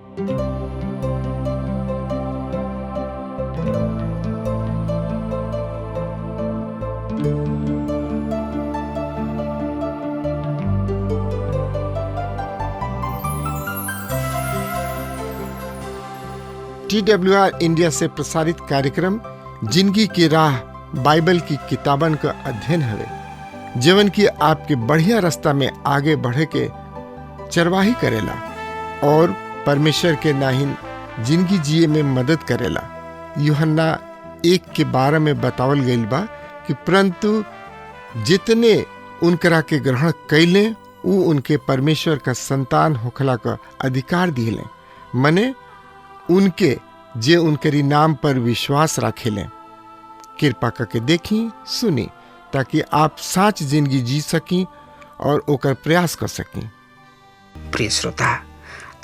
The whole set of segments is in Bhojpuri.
TWR इंडिया से प्रसारित कार्यक्रम जिंदगी की राह बाइबल की किताबन का अध्ययन हवे, जीवन की आपके बढ़िया रास्ता में आगे बढ़े के चरवाही करेला और परमेश्वर के नाहिन जिंदगी जिए में मदद करेला। यूहन्ना 1:12 में बतावल गईल बा कि परंतु जितने उनकरा के ग्रहण कैले उ उनके परमेश्वर का संतान होखला का अधिकार दिले, मने उनके जे उनके नाम पर विश्वास रखेले। कृपा करके देखी सुनी ताकि आप सच जिंदगी जी सकी और ओकर प्रयास कर सकी। प्रिय श्रोता,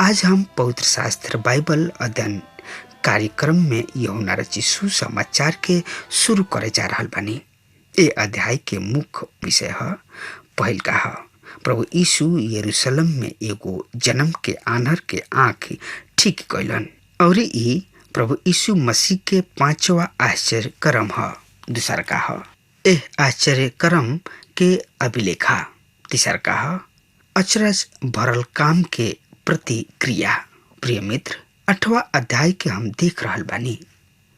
आज हम पवित्र शास्त्र बाइबल अध्ययन कार्यक्रम में यूहन्ना रचित सुसमाचार के शुरू करे जा रहल बानी। ए अध्याय के मुख्य विषय है पहल का है प्रभु यीशु यरूशलेम में एगो जन्म के आन्हर के आँख ठीक कैलन और ई प्रभु यीशु मसीह के 5वां आश्चर्य कर्म है। दूसरा का है एह आश्चर्य कर्म के अभिलेखा। तीसरा का है अचरज भरल काम के प्रतिक्रिया। प्रिय मित्र, 8वां अध्याय के हम देख रहल बानी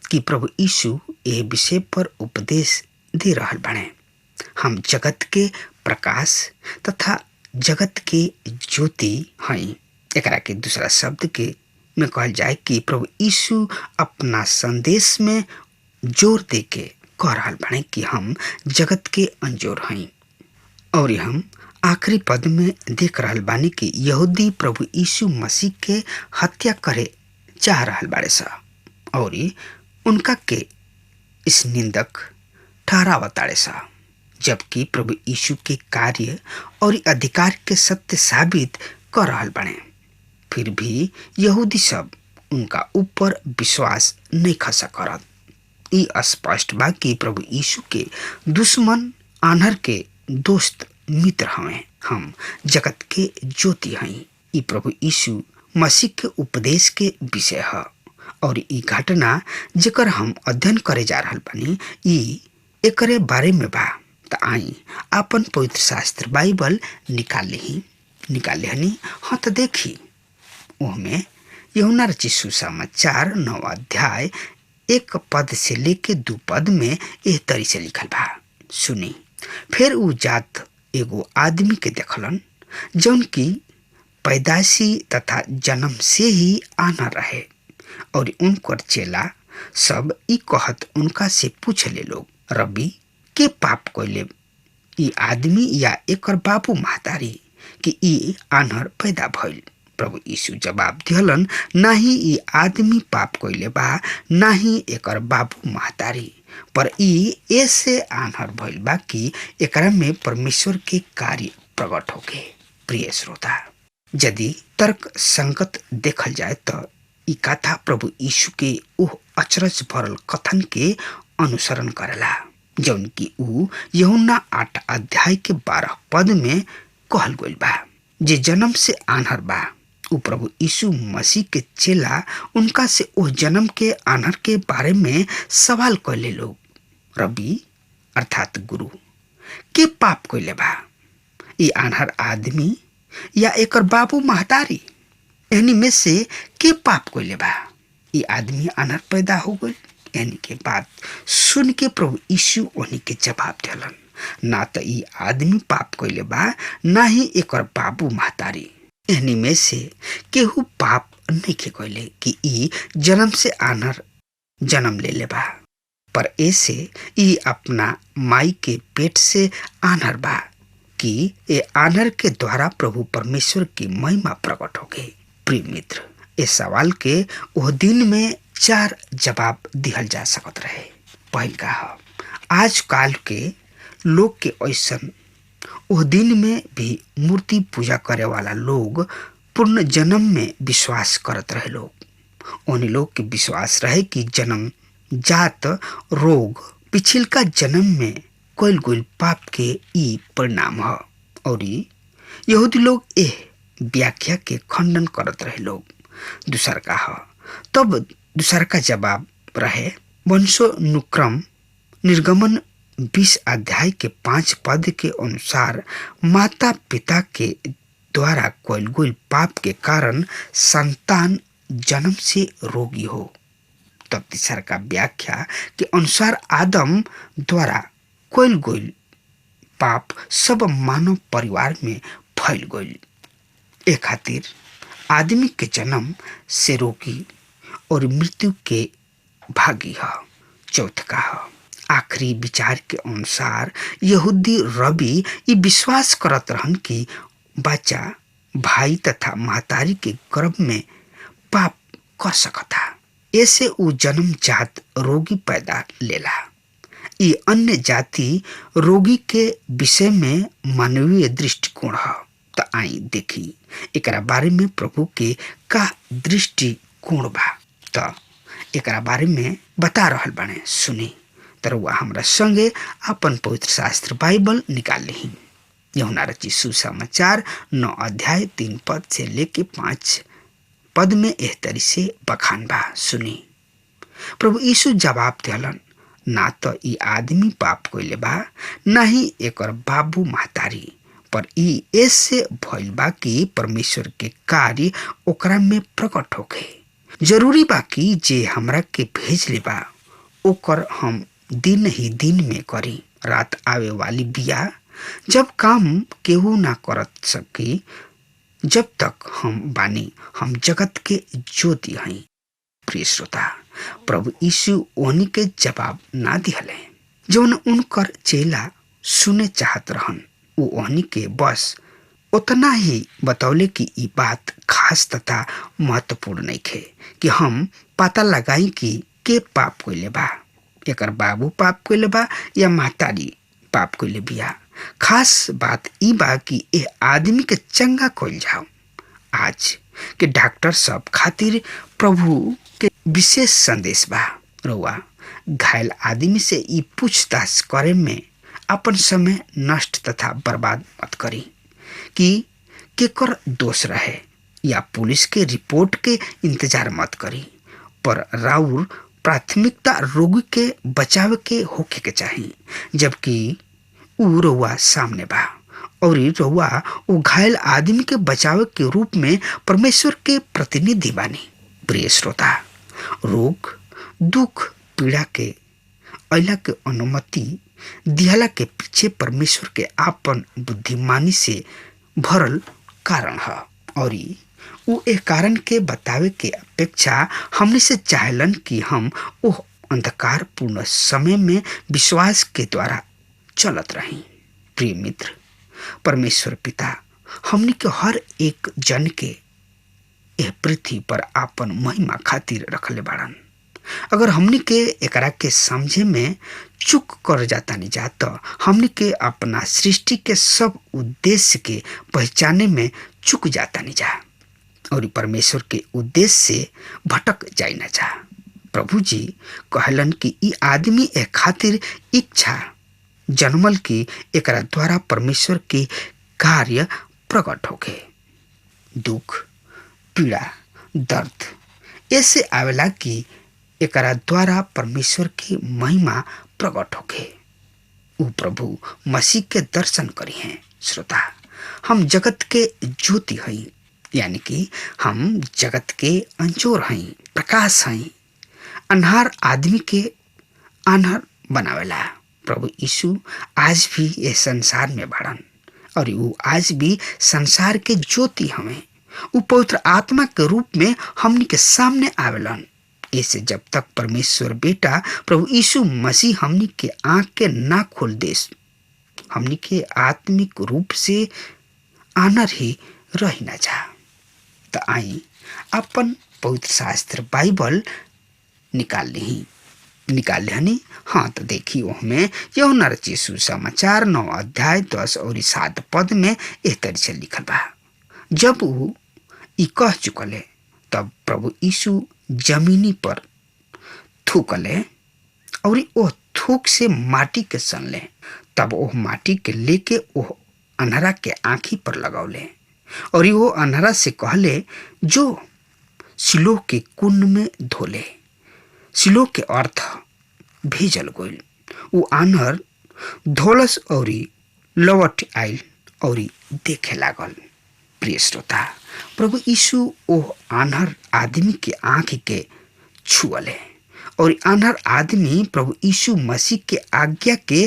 कि प्रभु यीशु ए विषय पर उपदेश दे रहल बाने। हम जगत के प्रकाश तथा जगत के ज्योति हई। एकरा के दूसरा शब्द के में कहल जाए कि प्रभु यीशु अपना संदेश में जोर दे के कह रहल बाने कि हम जगत के अंजोर हई। और हम आखिरी पद में देख रहल बानी कि यहूदी प्रभु यीशु मसीह के हत्या करे चाह रहल बाड़े सा और उनका के इस निंदक ठहरावताड़े सा, जबकि प्रभु यीशु के कार्य और अधिकार के सत्य साबित कर रहल बाने। फिर भी यहूदी सब उनका ऊपर विश्वास नहीं खसा करत। ई स्पष्ट बा कि प्रभु यीशु के दुश्मन आन्हर के दोस्त मित्र हवे। हम जगत के ज्योति हई। ई प्रभु यीशु मसीह के उपदेश के विषय है और ई घटना जेकर हम अध्ययन करे जा रहल बानी ई एकरे बारे में बा। त आई अपन पवित्र शास्त्र बाइबल निकाल लेहनी। हाँ तो देखी उसमें यूहन्ना रचित सुसमाचार 9वां अध्याय 1 पद से लेके 2 पद में एह तरी से लिखल बा। सुनी, फिर उ जात एगो आदमी के देखलन जौन की पैदाइशी तथा जन्म से ही आना रहे और उनकर चेला सब ई कहत उनका से पूछले लोग, रबी के पाप कोइले ई आदमी या एकर बाबू महतारी कि ई आन्हर पैदा भइल? प्रभु यीशु जवाब दिहलन, नाही ई आदमी पाप कोइले बा, नाही एकर बाबू महतारी, पर ई ऐसे आन्हर भइल बा कि एकरा में परमेश्वर के कार्य प्रकट होके। प्रिय श्रोता, यदि तर्क संगत देखल जाए तो ई कथा प्रभु यीशु के ओह अचरज भरल कथन के अनुसरण करेला जौन की ऊ यूहन्ना 8 अध्याय के 12 पद में कहल गइल बा। जे जन्म से आन्हर बा ऊ प्रभु यीशु मसीह के चेला उनका से उस जन्म के आन्हर के बारे में सवाल कैले लोग, रबी अर्थात गुरु के पाप कैले बा? ई आन्हर आदमी या एकर बाबू महतारी? यानी में से के पाप कैले बा? ई आदमी आन्हर पैदा हो गइल। यानी के बात सुन के प्रभु यीशु उन्हीं के जवाब दिलन, ना तो ई आदमी पाप कैले बा, ना ही एकर बाबू महतारी। यानी में से केहू पाप नहीं के कैले कि ई जन्म से आन्हर जन्म ले बा, पर ऐसे ई अपना माई के पेट से आन्हर बा कि ए आन्हर के द्वारा प्रभु परमेश्वर की महिमा प्रकट हो गई। प्रिय मित्र, इस सवाल के वह दिन में 4 जवाब दिहल जा सकत रहे। पहल का आज काल के लोग के ऐसन वह दिन में भी मूर्ति पूजा करे वाला लोग पूर्ण जन्म में विश्वास करत रहे लोग। उन्हीं लोग के विश्वास रहे कि जन्म जात रोग पिछिलका जन्म में कोयल गोल पाप के ई परिणाम है और यहूदी लोग एह व्याख्या के खंडन करत रहे लोग। दूसर का ह। तब दूसर का जवाब रहे वंशानुक्रम निर्गमन 20 अध्याय के 5 पद के अनुसार माता पिता के द्वारा कोयल गोल पाप के कारण संतान जन्म से रोगी हो। तब तीसर का व्याख्या के अनुसार आदम द्वारा कोयल गोल पाप सब मानव परिवार में फैल गई। ए खातिर आदमी के जन्म से रोगी और मृत्यु के भागी है। चौथ का है आखिरी विचार के अनुसार यहूदी रबी ये विश्वास करत रहन कि बच्चा भाई तथा महतारी के गर्भ में पाप कर सकता, ऐसे वो जन्म जात रोगी पैदा लेला। ये अन्य जाति रोगी के विषय में मानवीय दृष्टिकोण है। तो आई देखी एकरा बारे में प्रभु के का दृष्टिकोण बा। तो एकरा बारे में बता रहल बाने, सुनी। तरुआ हमरा संगे अपन पवित्र शास्त्र बाइबल निकाल ली। यूहन्ना रचित सुसमाचार 9 अध्याय 3 पद से लेके 5 पद में एह तरी से बखान बा, सुनी। प्रभु यीशु जवाब दिलन, ना तो ई आदमी पाप कइले बा, ना ही एकर बाबू महतारी, पर ई ऐसे भइल बा कि परमेश्वर के कार्य ओकरा में प्रकट होखे। जरूरी बा कि जे हमरा के भेजले बा ओकर हम दिन ही दिन में करी। रात आवे वाली बिया, जब काम केहू ना करत सकी, जब तक हम बानी, हम जगत के ज्योति हई। प्रिय श्रोता, प्रभु यीशु ओनी के जवाब ना दिहले जौन उनकर चेला सुने चाहत रहन। वो ओनी के बस उतना ही बतौले कि ई बात खास तथा महत्वपूर्ण नहीं खे कि हम पता लगाई कि के पाप कइले बा, एकर बाबू पाप कइले बा या महतारी पाप कइले बिया। खास बात ई बा कि ए आदमी के चंगा कइल जाओ। आज के डॉक्टर सब खातिर प्रभु के विशेष संदेश बा। रउआ घायल आदमी से ई पूछताछ करे में अपन समय नष्ट तथा बर्बाद मत करी कि केकर दोष रहे, या पुलिस के रिपोर्ट के इंतजार मत करी, पर राउर प्राथमिकता रोगी के बचाव के होखे के चाहिए, जबकि ऊ रउआ सामने बा और रउआ वो घायल आदमी के बचाव के रूप में परमेश्वर के प्रतिनिधि बानी। प्रिय श्रोता, रोग दुख पीड़ा के अइला के अनुमति दिहला के पीछे परमेश्वर के आपन बुद्धिमानी से भरल कारण है, और वो एक कारण के बतावे के अपेक्षा हमने से चाहलन कि हम वो अंधकार पूर्ण समय में विश्वास के द्वारा चलत रही। प्रिय मित्र, परमेश्वर पिता हमने के हर एक जन के यह पृथ्वी पर आपन महिमा खातिर रखले बाड़न। अगर हमने के एकरा के समझे में चूक कर जाता नहीं जाता, हमने के अपना सृष्टि के सब उद्देश्य के पहचाने में चूक जाता नहीं जा और परमेश्वर के उद्देश्य से भटक जाए न जा। प्रभु जी कहलन कि ई आदमी ए खातिर इच्छा जन्मल की एकरा द्वारा परमेश्वर के कार्य प्रकट होके। दुख पीड़ा दर्द ऐसे आवेला कि एकरा द्वारा परमेश्वर की महिमा प्रकट होके। ऊ प्रभु मसीह के दर्शन करी हैं। श्रोता, हम जगत के ज्योति हई, यानी कि हम जगत के अंजोर हई, प्रकाश हई। अन्हार आदमी के आन्हर बनावेला। प्रभु यीशु आज भी ये संसार में बढ़न और वो आज भी संसार के ज्योति हमें। वो पवित्र आत्मा के रूप में हमनी के सामने आवेलन। ऐसे जब तक परमेश्वर बेटा प्रभु यीशु मसीह हमनी के आंख के ना खोल दे, हमनी के आत्मिक रूप से आनर ही रही ना जा। तो आई अपन पवित्र शास्त्र बाइबल निकाल ली। हाँ, तो देखी हमें यूहन्ना रचित सुसमाचार 9 अध्याय 10 और 7 पद में एह तरी से लिखल बा। जब वो ई कह चुकले, तब प्रभु यीशु जमीनी पर थूकले और वो थूक से माटी के सनले। तब वो माटी के लेके वो अन्हरा के आँखी पर लगौले और वो अन्हरा से कहले, जो सिलोह के कुंड में धोले। सिलोह के अर्थ भेजल गइल। उ आन्हर धोलस और लौट आइल और देखे लागल। प्रिय श्रोता, प्रभु यीशु ओह आन्हर आदमी के आंख के छुअले और आन्हर आदमी प्रभु यीशु मसीह के आज्ञा के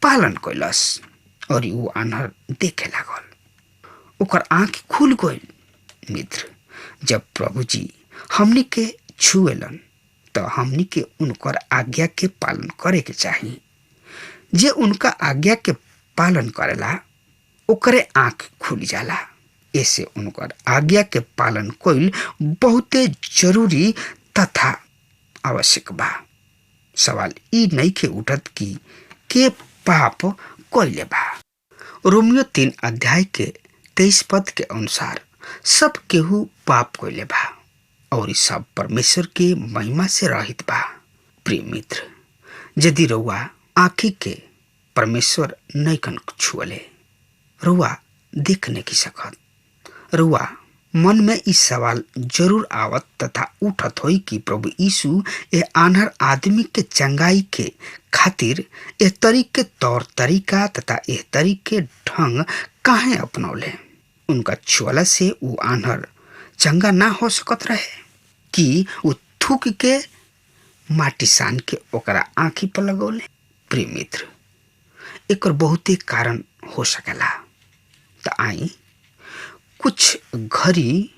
पालन कैलस और वो आन्हर देखे लागल। ओकर आंख खुल गइल। मित्र, जब प्रभु जी हमनी के छुएलन तो हमनी के उनकर आज्ञा के पालन करे के चाहिए। जे उनका आज्ञा के पालन करेला ओकरे आंख खुल जाला। ऐसे उनकर आज्ञा के पालन कइल बहुते जरूरी तथा आवश्यक बा। सवाल ई नहीं के उठत कि के पाप कइले बा। रोमियो 3 अध्याय के 23 पद के अनुसार सब केहू पाप कइले बा और सब परमेश्वर के महिमा से रहित बा। प्रिय मित्र, यदि रउआ आँखी के परमेश्वर नैकन छुअले, रउआ देख नहीं सकत, रउआ मन में इस सवाल जरूर आवत तथा उठत होई कि प्रभु यीशु ए आन्हर आदमी के चंगाई के खातिर ए तरीके तौर तरीका तथा ए तरीके ढंग काहे अपनौले। उनका छुअला से वो आन्हर चंगा ना हो सकत रहे कि वो थूक के माटी सान के ओकरा आँखी पर लगौले। प्रिय मित्र, एकर बहुते कारण हो सकेला। त आई कुछ घड़ी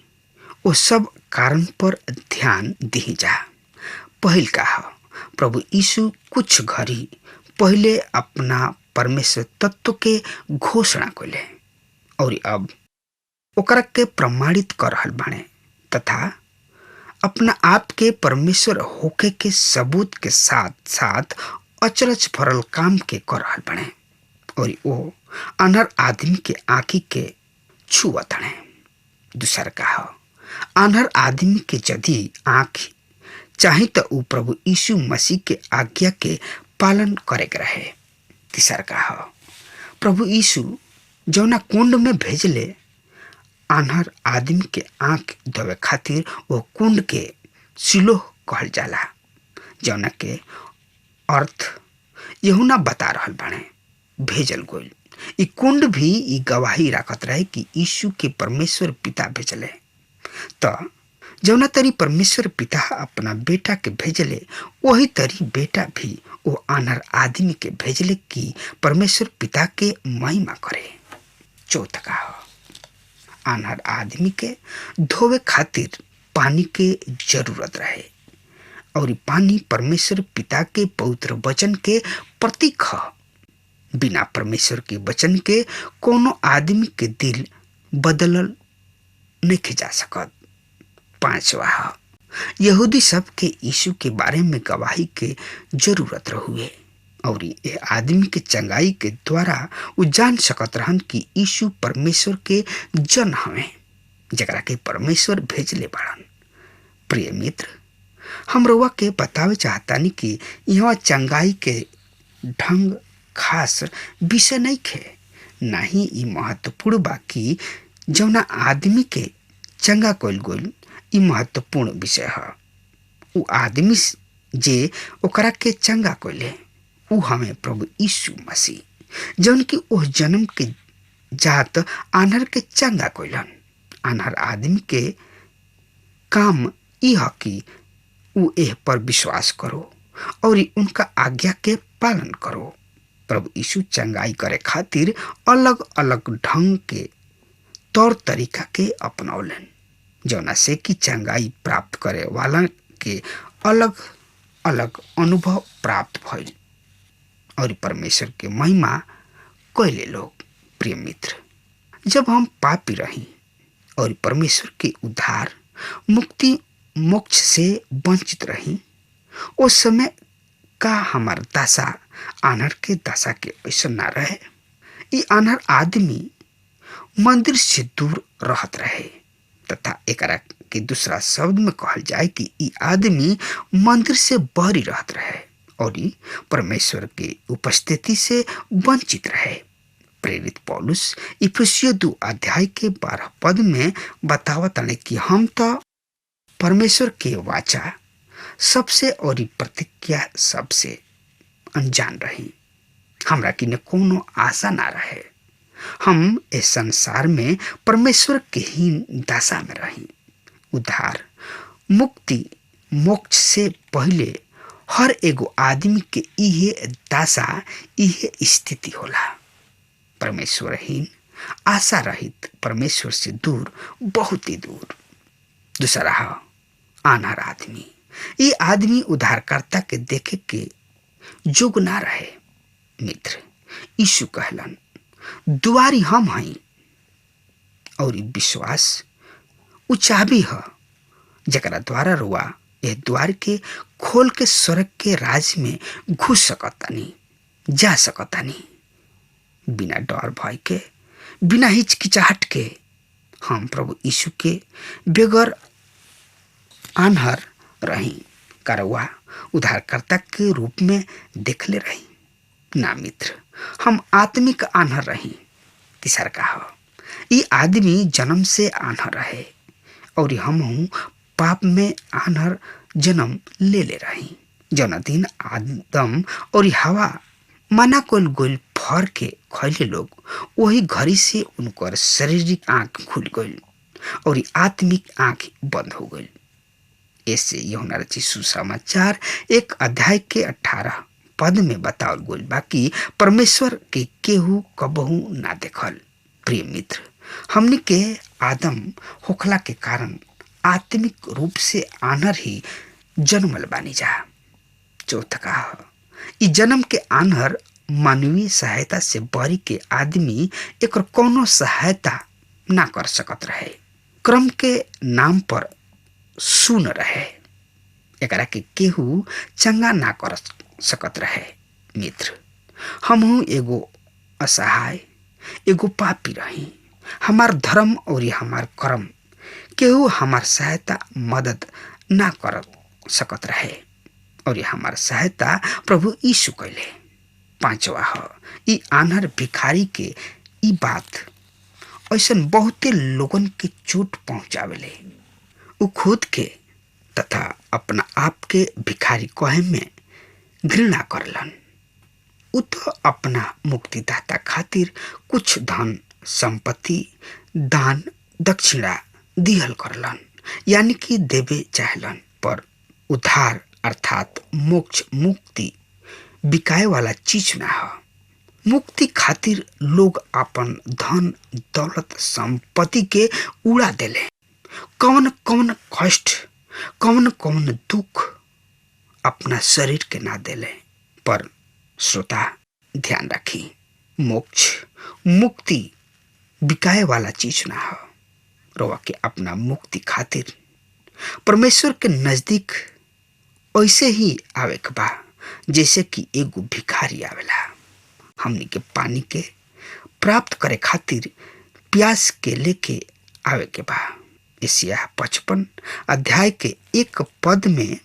वो सब कारण पर ध्यान दी जा। पहिल का प्रभु यीशु कुछ घड़ी पहले अपना परमेश्वर तत्व के घोषणा कइले और अब ओकरा के प्रमाणित कर रहल बाणे तथा अपना आप के परमेश्वर होके के सबूत के साथ साथ अचरज भरल काम के कर रहल बाणे और वो अनर आदमी के आँखी के छुअत हणे। दूसर का आन्हर आदमी के यदि आँख चाहे तो उ प्रभु यीशु मसीह के आज्ञा के पालन करे के रहे। तीसर का प्रभु यीशु जौना कुंड में भेजले आन्हर आदमी के आँख धोवे खातिर वो कुंड के सिलोह कहल जाला, जौना के अर्थ यूहन्ना बता रहल बाणे भेजल गइल। ई कुंड भी ई गवाही राखत रहे कि यीशु के परमेश्वर पिता भेजले। तो जौना तरी परमेश्वर पिता अपना बेटा के भेजले वही तरी बेटा भी वो आन्हर आदमी के भेजले कि परमेश्वर पिता के महिमा करे। चौथा का आन्हर आदमी के धोवे खातिर पानी के जरूरत रहे और पानी परमेश्वर पिता के पवित्र वचन के प्रतीक है। बिना परमेश्वर के वचन के कोनो आदमी के दिल बदलल नहीं जा सकत। पांचवा यहूदी सब के यीशु के बारे में गवाही के जरूरत रहुए और ये आदमी के चंगाई के द्वारा वो जान सकत रहन कि यीशु परमेश्वर के जन हवे जकरा के परमेश्वर भेजले बाड़न। प्रिय मित्र, हम रउआ के बतावे चाहतानी कि यहाँ चंगाई के ढंग खास विषय नहीं खे, ना ही ई महत्वपूर्ण बा कि जौना आदमी के चंगा कइल गइल ई महत्वपूर्ण विषय है। उ आदमी जे ओकरा के चंगा कइले उ हमें प्रभु यीशु मसीह जौन की ओह जन्म के जात आन्हर के चंगा कइलन। आन्हर आदमी के काम ई है कि उ एह पर विश्वास करो और उनका आज्ञा के पालन करो। प्रभु यीशु चंगाई करे खातिर अलग अलग ढंग के तौर तरीका के अपनौलन, जौना से कि चंगाई प्राप्त करे वाला के अलग अलग अनुभव प्राप्त भइल और परमेश्वर के महिमा कइले लोग। प्रिय मित्र, जब हम पापी रही और परमेश्वर के उद्धार मुक्ति मोक्ष से वंचित रही, उस समय का हमार दशा आन्हर के दशा के ऐसा ना रहे। ई आन्हर आदमी मंदिर से दूर रहत रहे तथा एकरा के दूसरा शब्द में कहल जाए कि ई आदमी मंदिर से बहरी रहत रहे और परमेश्वर के उपस्थिति से वंचित रहे। प्रेरित पौलुस इफिसियों 2 अध्याय के 12 पद में बतावत है कि हम तो परमेश्वर के वाचा सबसे और प्रतिज्ञा सबसे अनजान रही। हमरा किने कोनो आशा ना रहे। हम इस संसार में परमेश्वर के हीन दशा में रही। उद्धार, मुक्ति, मोक्ष से पहले हर एगो आदमी के इहे दशा, इहे स्थिति होला। परमेश्वरहीन, आशा रहित, परमेश्वर से दूर, बहुत ही दूर। दूसरा है आनहर आदमी। ये आदमी उद्धारकर्ता के देखे के जोग ना रहे। मित्र, यीशु कहलन, दुआरी हम हई और विश्वास उ चाबी है जकरा द्वारा रुआ यह द्वार के खोल के स्वर्ग के राज में घुस सकतानी, जा सकतानी। बिना डर भय के, बिना हिचकिचाहट के हम प्रभु यीशु के बेगर आन्हर रही करवा उद्धारकर्ता के रूप में देखले रही ना। मित्र, हम आत्मिक आन्हर रही। तीसर का हो, ये आदमी जन्म से आन्हर रहे और हम पाप में आन्हर जन्म ले रही। जौन दिन आदम और हवा मना कोल गोल फर के खैले लोग, वही घड़ी से उनकर शारीरिक आंख खुल गई और आत्मिक आंख बंद हो गई। ऐसे यूहन्ना रचित सुसमाचार 1 अध्याय के 18 पद में बतावल गइल बा कि परमेश्वर के केहू कबहू ना देखल। प्रिय मित्र, हमनी के आदम होखला के कारण आत्मिक रूप से आनर ही जन्मल बानी जा। चौथा का, इ जन्म के आनर मानवीय सहायता से बरी के आदमी एक कोनो सहायता ना कर सकत रहे। क्रम के नाम पर सुन रहे, एकरा के केहू चंगा ना कर सकत रहे। मित्र, हमहू एगो असहाय, एगो पापी रही। हमार धर्म और हमार कर्म केहू हमार सहायता मदद ना कर सकत रहे और हमार सहायता प्रभु यीशु कैले। पांचवा है, ई आनहर भिखारी के ई बात ऐसन बहुते लोगन के चोट पहुंचावेले। उ खुद के तथा अपना आप के भिखारी कहे में घृणा करलन। उ तो अपना मुक्तिदाता खातिर कुछ धन संपत्ति दान दक्षिणा दिहल करलन, यानी कि देवे चाहलन। पर उद्धार अर्थात मोक्ष, मुक्ति बिकाए वाला चीज ना है। मुक्ति खातिर लोग अपन धन दौलत संपत्ति के उड़ा देले। कौन कौन कष्ट, कौन कौन दुख अपना शरीर के ना देले। पर श्रोता ध्यान रखी, मोक्ष मुक्ति बिकाए वाला चीज ना है। रोवा के अपना मुक्ति खातिर परमेश्वर के नजदीक ऐसे ही आवे के बा जैसे कि एगो भिखारी आवेला। हमनी के पानी के प्राप्त करे खातिर प्यास के लेके आवे के बा। एशिया 55 अध्याय के 1 पद में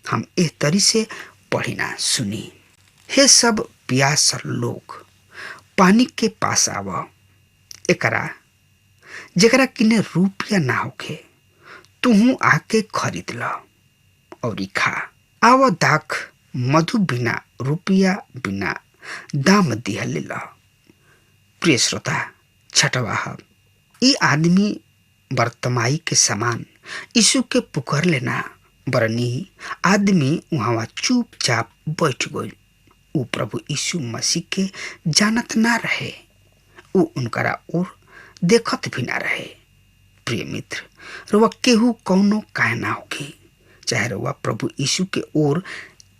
हम एह तरी से पढ़िना सुनी, हे सब प्यास लोग पानी के पास आव, एकरा जेकरा किने रुपया ना होखे तुहू आके खरीद ल और खा। आव दाख मधु बिना रुपया बिना दाम दिहले ल। प्रिय श्रोता, छठवा, ई आदमी वर्तमाई के समान यीशु के पुकार लेना, बरनी आदमी वहाँ चुपचाप बैठ गई। उ प्रभु यीशु मसीह के जानत ना रहे, उ उनकरा ओर देखत भी ना रहे। प्रिय मित्र, रुआ केहू कौनो काहे ना होखी, चाहे रुआ प्रभु यीशु के ओर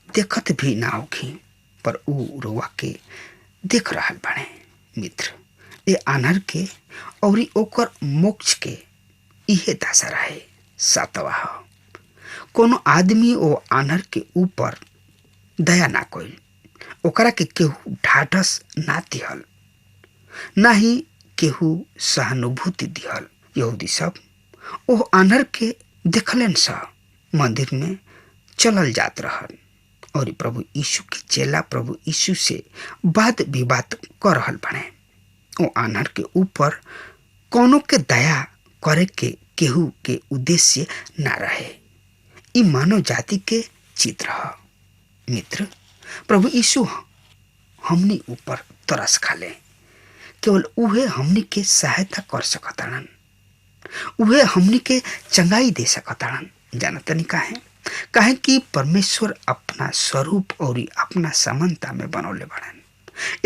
देखत भी ना होखी, पर उ रुआ के देख रहल बाड़े। मित्र, ए आनहर के और ओकर मोक्ष के इहे दशा रहे। सातवा, कोनो आदमी ओ आनहर के ऊपर दया ना कइल, ओकरा के केहू ढाढ़स ना दिहल, ना ही केहू सहानुभूति दिहल। यहूदी सब ओह आनहर के देखलन सा मंदिर में चलल जात रहल और प्रभु यीशु के चेला प्रभु यीशु से वाद विवाद कर रहल बने। ओ आनहर के ऊपर कोनो के दया करे के केहू के उद्देश्य ना रहे। ई मानव जाति के चित्र है। मित्र, प्रभु यीशु हमनी ऊपर तरस खाले। केवल उहे हमनी के सहायता कर सकताड़न, उहे हमनी के चंगाई दे सकताड़न। जानतनी काहे कि परमेश्वर अपना स्वरूप और अपना समानता में बनौले बड़न।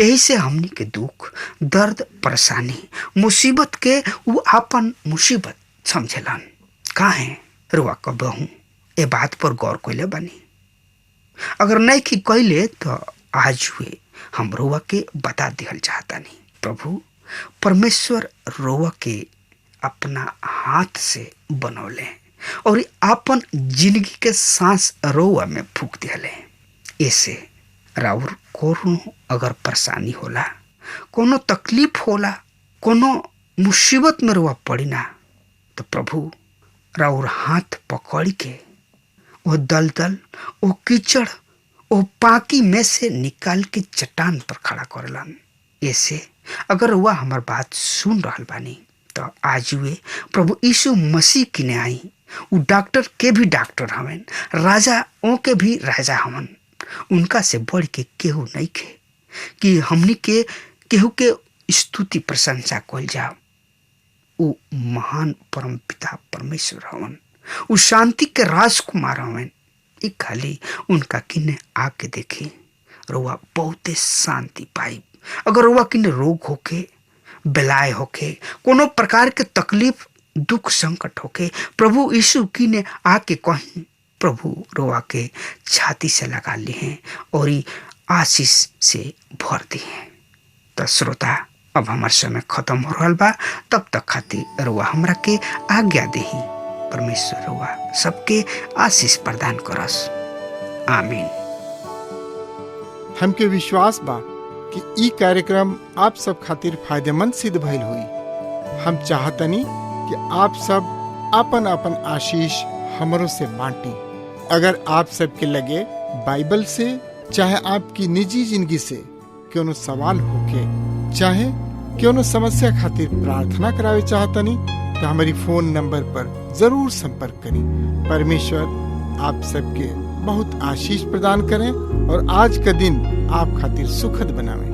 यही से हमनी के दुख, दर्द, परेशानी, मुसीबत के वो अपन मुसीबत समझेलन। काहे रुआ कबहू ए बात पर गौर कैले बनी? अगर नहीं की कैले तो आज हुए हम रुआ के बता दिहल चाहतानी। प्रभु परमेश्वर रुआ के अपना हाथ से बनौले और अपन जिंदगी के सांस रुआ में फूक दिहले। ऐसे राउर कोनो अगर परेशानी होला, कोनो तकलीफ होला, कोनो मुसीबत में रुआ पड़ी ना, तो प्रभु राउर हाथ पकड़ के वो दलदल, वो कीचड़, वो पाकी में से निकाल के चट्टान पर खड़ा करलन। ऐसे अगर वह हमार बात सुन रहल बानी तो आज वे प्रभु यीशु मसीह किने आई। वो डॉक्टर के भी डॉक्टर हवन, राजा ओ के भी राजा हवन। उनका से बढ़ के केहू नहीं खे कि हमनी के केहू के स्तुति प्रशंसा कल जाओ। वो महान परम पिता परमेश्वर हवन, वो शांति के राजकुमार हवन। एक खाली उनका किन्ने आके देखी, रुआ बहुते शांति पाई। अगर रुआ किन्ने रोग होके, बेलाय होके, कोनो प्रकार के तकलीफ, दुख, संकट होके, प्रभु यीशु किन्ने आके कहीं, प्रभु रुआ के छाती से लगा ली हैं और आशीष से भर दी हैं। तो श्रोता, अब हमार समय खत्म हो रहा बा, तब तक खातिर रुआ हमरा के आज्ञा देही। परमेश्वर रुआ सबके आशीष प्रदान करस। आमीन। हमके विश्वास बा कि ई कार्यक्रम आप सब खातिर फायदेमंद सिद्ध भइल हुई। हम चाहतनी कि आप सब अपन अपन आशीष हमरों से बांटी। अगर आप सबके लगे बाइबल से चाहे आपकी निजी जिंदगी से क्यों सवाल होके, चाहे क्यों समस्या खातिर प्रार्थना करावे चाहतनी, तो हमारी फोन नंबर पर जरूर संपर्क करें। परमेश्वर आप सबके बहुत आशीष प्रदान करें और आज का दिन आप खातिर सुखद बनावे।